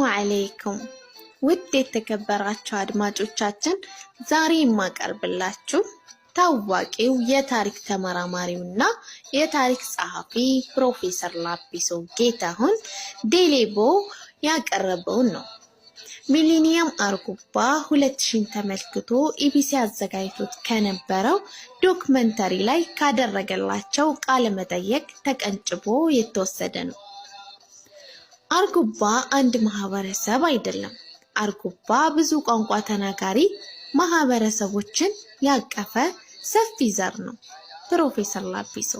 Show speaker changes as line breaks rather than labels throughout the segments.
ወአለይኩም ውድ የተከበራችሁ አድማጮቻችን ዛሬ የማቀርብላችሁ ታዋቂው የታሪክ ተመራማሪውና የታሪክ ጸሐፊ ፕሮፌሰር ላጲሶ ጌታሁን ዴሌቦ ያቀረበውን ነው። ሚሊኒየም አርጎባ 2000 ተመልክቶ ኢቢሲ አዘጋጅቶት ከነበረው ዶክመንተሪ ላይ ካደረገላቸው ቃለ መጠይቅ ተቀንጭቦ የተወሰደ ነው። አርጎባ አንድ ማህበረሰብ አይደለም። አርጎባ ብዙ ቋንቋ ተናጋሪ ማህበረሰቦችን ያቀፈ ሰፊ ዘር ነው። ፕሮፌሰር ላጲሶ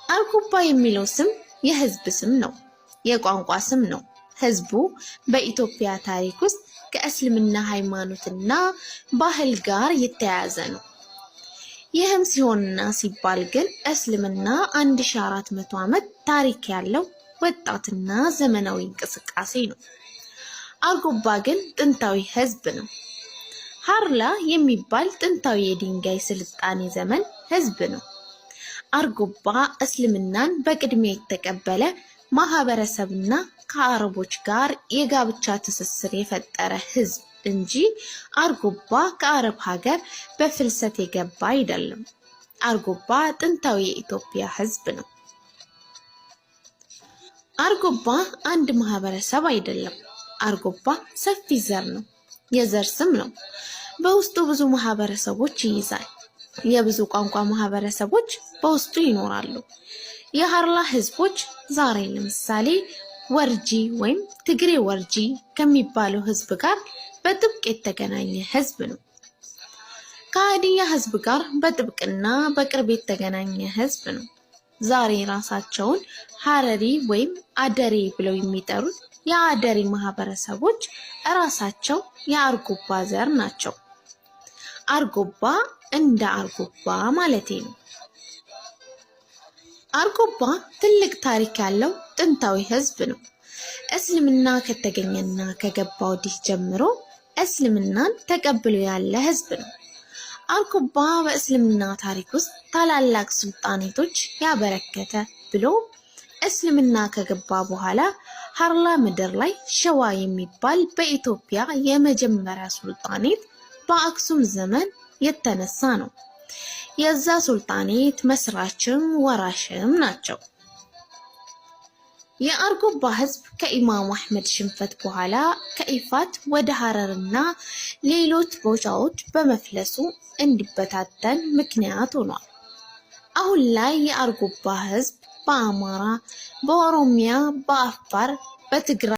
አርጎባ የሚለው ስም የህዝብ ስም ነው፣ የቋንቋ ስም ነው። ህዝቡ በኢትዮጵያ ታሪክ ውስጥ ከእስልምና ሃይማኖትና ባህል ጋር የተያያዘ ነው። ይህም ሲሆንና ሲባል ግን እስልምና 1400 ዓመት ታሪክ ያለው ወጣትና ዘመናዊ እንቅስቃሴ ነው። አርጎባ ግን ጥንታዊ ህዝብ ነው። ሃርላ የሚባል ጥንታዊ የድንጋይ ስልጣኔ ዘመን ህዝብ ነው። አርጎባ እስልምናን በቅድሚያ የተቀበለ ማህበረሰብና ከአረቦች ጋር የጋብቻ ትስስር የፈጠረ ህዝብ እንጂ አርጎባ ከአረብ ሀገር በፍልሰት የገባ አይደለም። አርጎባ ጥንታዊ የኢትዮጵያ ህዝብ ነው። አርጎባ አንድ ማህበረሰብ አይደለም። አርጎባ ሰፊ ዘር ነው፣ የዘር ስም ነው። በውስጡ ብዙ ማህበረሰቦች ይይዛል። የብዙ ቋንቋ ማህበረሰቦች በውስጡ ይኖራሉ። የሃርላ ህዝቦች ዛሬ ለምሳሌ ወርጂ ወይም ትግሬ ወርጂ ከሚባለው ህዝብ ጋር በጥብቅ የተገናኘ ህዝብ ነው። ከሀዲያ ህዝብ ጋር በጥብቅና በቅርብ የተገናኘ ህዝብ ነው። ዛሬ ራሳቸውን ሀረሪ ወይም አደሬ ብለው የሚጠሩት የአደሬ ማህበረሰቦች ራሳቸው የአርጎባ ዘር ናቸው። አርጎባ እንደ አርጎባ ማለቴ ነው። አርጎባ ትልቅ ታሪክ ያለው ጥንታዊ ህዝብ ነው። እስልምና ከተገኘና ከገባ ወዲህ ጀምሮ እስልምናን ተቀብሎ ያለ ህዝብ ነው። አርጎባ በእስልምና ታሪክ ውስጥ ታላላቅ ሱልጣኔቶች ያበረከተ ብሎ እስልምና ከገባ በኋላ ሃርላ ምድር ላይ ሸዋ የሚባል በኢትዮጵያ የመጀመሪያ ሱልጣኔት በአክሱም ዘመን የተነሳ ነው። የዛ ሱልጣኔት መስራችም ወራሽም ናቸው። የአርጎባ ህዝብ ከኢማሙ አህመድ ሽንፈት በኋላ ከኢፋት ወደ ሐረርና ሌሎች ቦታዎች በመፍለሱ እንዲበታተን ምክንያት ሆኗል። አሁን ላይ የአርጎባ ህዝብ በአማራ፣ በኦሮሚያ፣ በአፋር፣ በትግራይ